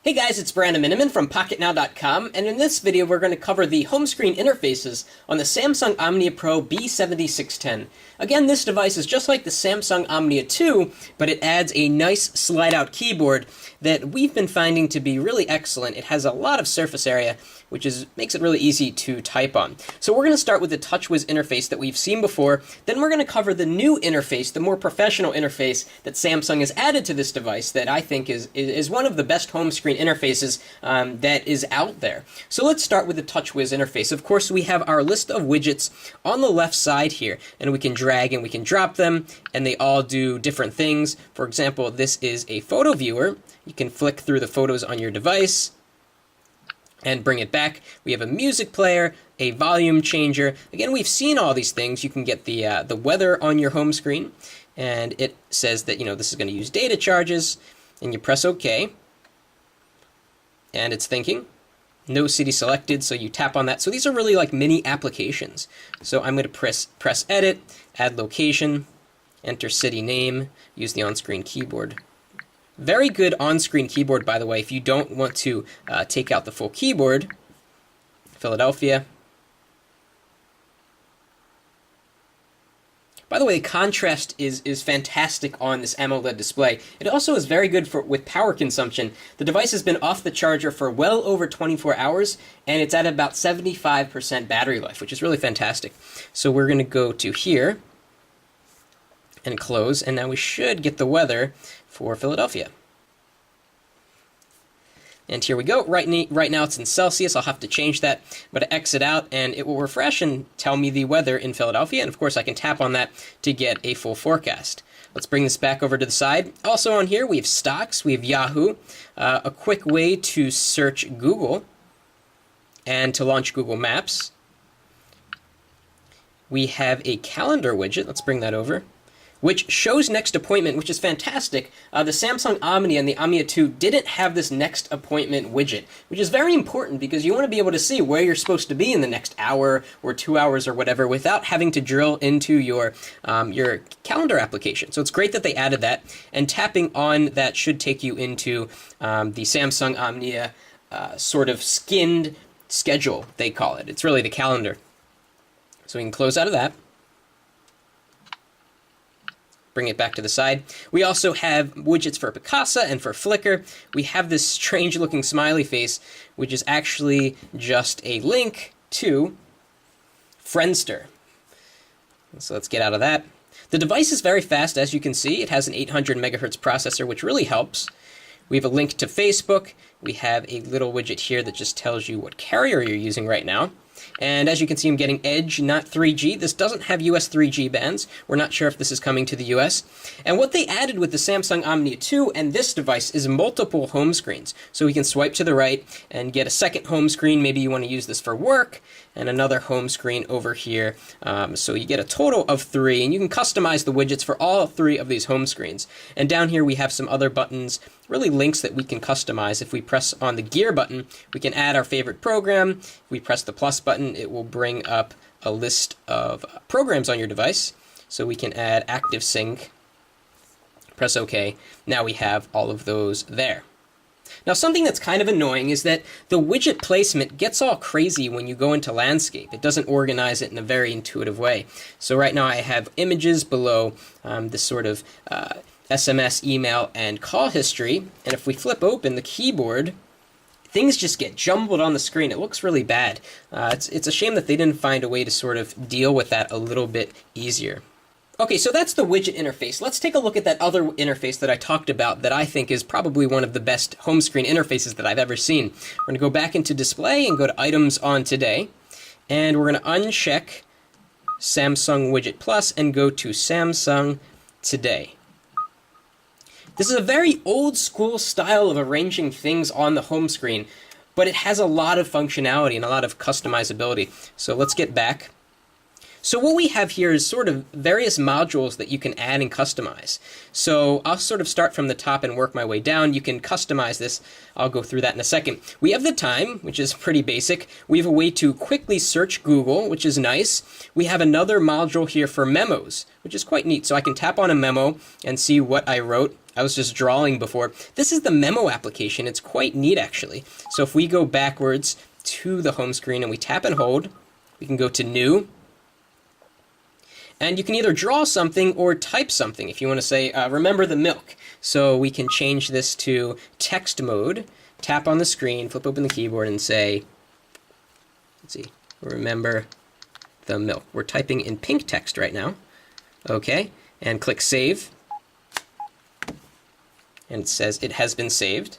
Hey guys, it's Brandon Miniman from PocketNow.com, and in this video we're going to cover the home screen interfaces on the Samsung Omnia Pro B7610. Again, this device is just like the Samsung Omnia 2, but it adds a nice slide-out keyboard that we've been finding to be really excellent. It has a lot of surface area, which makes it really easy to type on. So we're going to start with the TouchWiz interface that we've seen before, then we're going to cover the new interface, the more professional interface that Samsung has added to this device that I think is one of the best home screen interfaces that is out there. So let's start with the TouchWiz interface. Of course, we have our list of widgets on the left side here, and we can drag and we can drop them, and they all do different things. For example, this is a photo viewer. You can flick through the photos on your device and bring it back. We have a music player, a volume changer. Again, we've seen all these things. You can get the weather on your home screen, and it says that, this is going to use data charges, and you press OK. And it's thinking. No city selected, so you tap on that. So these are really like mini applications. So I'm going to press Edit, add location, enter city name, use the on-screen keyboard. Very good on-screen keyboard, by the way, if you don't want to take out the full keyboard. Philadelphia. By the way, the contrast is fantastic on this AMOLED display. It also is very good with power consumption. The device has been off the charger for well over 24 hours, and it's at about 75% battery life, which is really fantastic. So we're going to go to here and close, and now we should get the weather for Philadelphia. And here we go. Right now it's in Celsius. I'll have to change that, but I exit out and it will refresh and tell me the weather in Philadelphia. And of course I can tap on that to get a full forecast. Let's bring this back over to the side. Also on here we have stocks, we have Yahoo, a quick way to search Google and to launch Google Maps. We have a calendar widget. Let's bring that over, which shows next appointment, which is fantastic. The Samsung Omnia and the Omnia 2 didn't have this next appointment widget, which is very important because you want to be able to see where you're supposed to be in the next hour or 2 hours or whatever without having to drill into your calendar application. So it's great that they added that, and tapping on that should take you into the Samsung Omnia sort of skinned schedule, they call it. It's really the calendar. So we can close out of that. Bring it back to the side. We also have widgets for Picasa and for Flickr. We have this strange looking smiley face, which is actually just a link to Friendster. So let's get out of that. The device is very fast, as you can see. It has an 800 megahertz processor, which really helps. We have a link to Facebook. We have a little widget here that just tells you what carrier you're using right now. And as you can see, I'm getting Edge, not 3G. This doesn't have US 3G bands. We're not sure if this is coming to the US. And what they added with the Samsung Omnia 2 and this device is multiple home screens. So we can swipe to the right and get a second home screen. Maybe you want to use this for work, and another home screen over here. So you get a total of 3, and you can customize the widgets for all 3 of these home screens. And down here we have some other buttons, really links that we can customize. If we press on the gear button, we can add our favorite program. If we press the plus button, it will bring up a list of programs on your device. So we can add ActiveSync, press OK. Now we have all of those there. Now, something that's kind of annoying is that the widget placement gets all crazy when you go into landscape. It doesn't organize it in a very intuitive way. So right now I have images below this sort of SMS, email, and call history. And if we flip open the keyboard, things just get jumbled on the screen. It looks really bad. It's a shame that they didn't find a way to sort of deal with that a little bit easier. Okay, so that's the widget interface. Let's take a look at that other interface that I talked about that I think is probably one of the best home screen interfaces that I've ever seen. We're going to go back into Display and go to Items on Today. And we're going to uncheck Samsung Widget Plus and go to Samsung Today. This is a very old school style of arranging things on the home screen, but it has a lot of functionality and a lot of customizability. So let's get back. So what we have here is sort of various modules that you can add and customize. So I'll sort of start from the top and work my way down. You can customize this. I'll go through that in a second. We have the time, which is pretty basic. We have a way to quickly search Google, which is nice. We have another module here for memos, which is quite neat. So I can tap on a memo and see what I wrote. I was just drawing before. This is the memo application. It's quite neat, actually. So if we go backwards to the home screen and we tap and hold, we can go to New. And you can either draw something or type something if you want to say, remember the milk. So we can change this to text mode, tap on the screen, flip open the keyboard, and say, let's see, remember the milk. We're typing in pink text right now. Okay, and click Save. And it says it has been saved.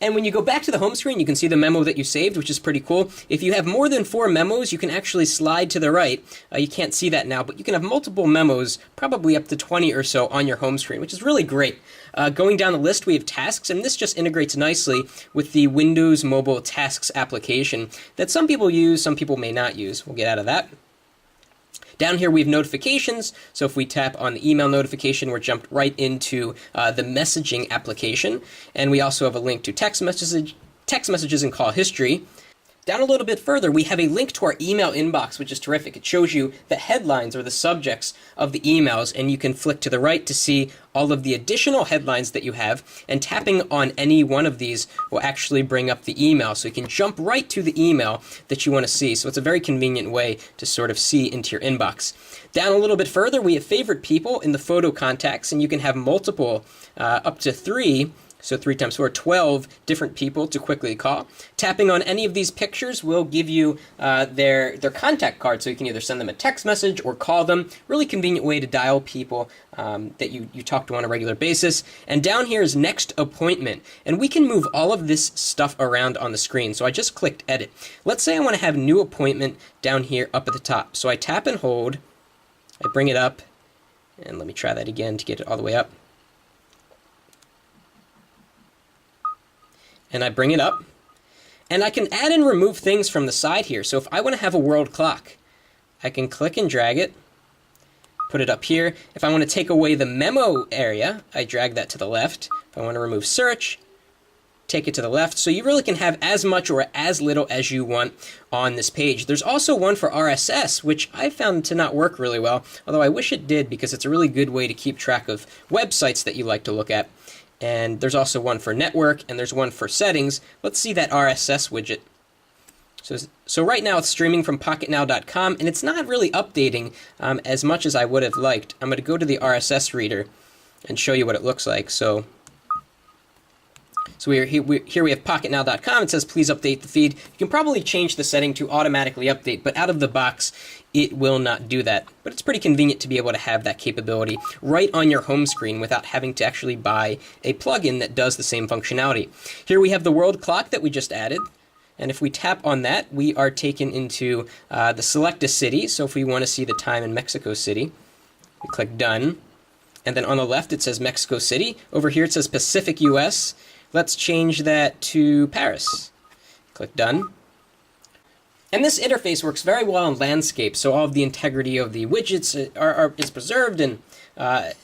And when you go back to the home screen, you can see the memo that you saved, which is pretty cool. If you have more than 4 memos, you can actually slide to the right. You can't see that now, but you can have multiple memos, probably up to 20 or so on your home screen, which is really great. Going down the list, we have tasks, and this just integrates nicely with the Windows Mobile Tasks application that some people use, some people may not use. We'll get out of that. Down here we have notifications, so if we tap on the email notification, we're jumped right into the messaging application. And we also have a link to text messages and call history. Down a little bit further, we have a link to our email inbox, which is terrific. It shows you the headlines or the subjects of the emails, and you can flick to the right to see all of the additional headlines that you have, and tapping on any one of these will actually bring up the email, so you can jump right to the email that you want to see. So it's a very convenient way to sort of see into your inbox. Down a little bit further, we have favorite people in the photo contacts, and you can have multiple, up to 3. So 3 times 4, 12 different people to quickly call. Tapping on any of these pictures will give you their contact card, so you can either send them a text message or call them. Really convenient way to dial people that you talk to on a regular basis. And down here is next appointment. And we can move all of this stuff around on the screen. So I just clicked edit. Let's say I want to have new appointment down here up at the top. So I tap and hold. I bring it up. And let me try that again to get it all the way up. And I bring it up, and I can add and remove things from the side here. So if I want to have a world clock, I can click and drag it, put it up here. If I want to take away the memo area, I drag that to the left. If I want to remove search, take it to the left. So you really can have as much or as little as you want on this page. There's also one for RSS, which I found to not work really well, although I wish it did because it's a really good way to keep track of websites that you like to look at. And there's also one for network, and there's one for settings. Let's see that RSS widget. So right now it's streaming from PocketNow.com, and it's not really updating as much as I would have liked. I'm going to go to the RSS reader and show you what it looks like. So here we have PocketNow.com. It says, please update the feed. You can probably change the setting to automatically update, but out of the box, it will not do that. But it's pretty convenient to be able to have that capability right on your home screen without having to actually buy a plugin that does the same functionality. Here we have the world clock that we just added. And if we tap on that, we are taken into the select a city. So if we want to see the time in Mexico City, we click done. And then on the left, it says Mexico City. Over here, it says Pacific US. Let's change that to Paris. Click done. And this interface works very well in landscape, so all of the integrity of the widgets is preserved, and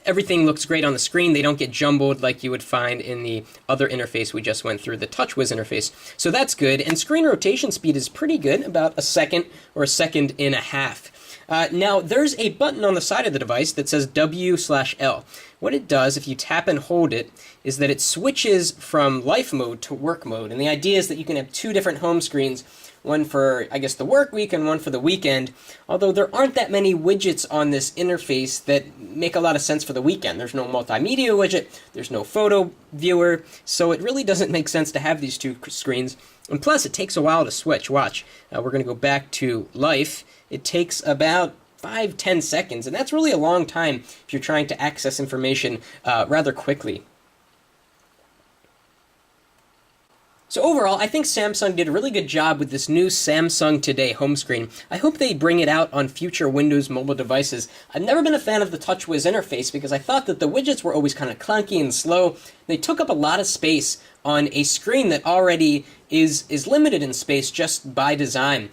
everything looks great on the screen. They don't get jumbled like you would find in the other interface we just went through, the TouchWiz interface. So that's good, and screen rotation speed is pretty good, about a second or a second and a half. Now, there's a button on the side of the device that says W/L. What it does, if you tap and hold it, is that it switches from life mode to work mode. And the idea is that you can have 2 different home screens, one for, I guess, the work week and one for the weekend, although there aren't that many widgets on this interface that make a lot of sense for the weekend. There's no multimedia widget, there's no photo viewer, so it really doesn't make sense to have these 2 screens. And plus, it takes a while to switch. Watch, we're going to go back to life. It takes about 5-10 seconds, and that's really a long time if you're trying to access information rather quickly. So overall, I think Samsung did a really good job with this new Samsung Today home screen. I hope they bring it out on future Windows mobile devices. I've never been a fan of the TouchWiz interface because I thought that the widgets were always kind of clunky and slow. They took up a lot of space on a screen that already is limited in space just by design.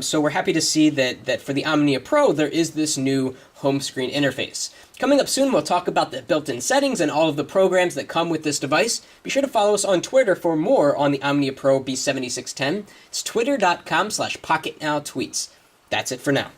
So we're happy to see that for the Omnia Pro, there is this new home screen interface. Coming up soon, we'll talk about the built-in settings and all of the programs that come with this device. Be sure to follow us on Twitter for more on the Omnia Pro B7610. It's twitter.com/PocketNowTweets. That's it for now.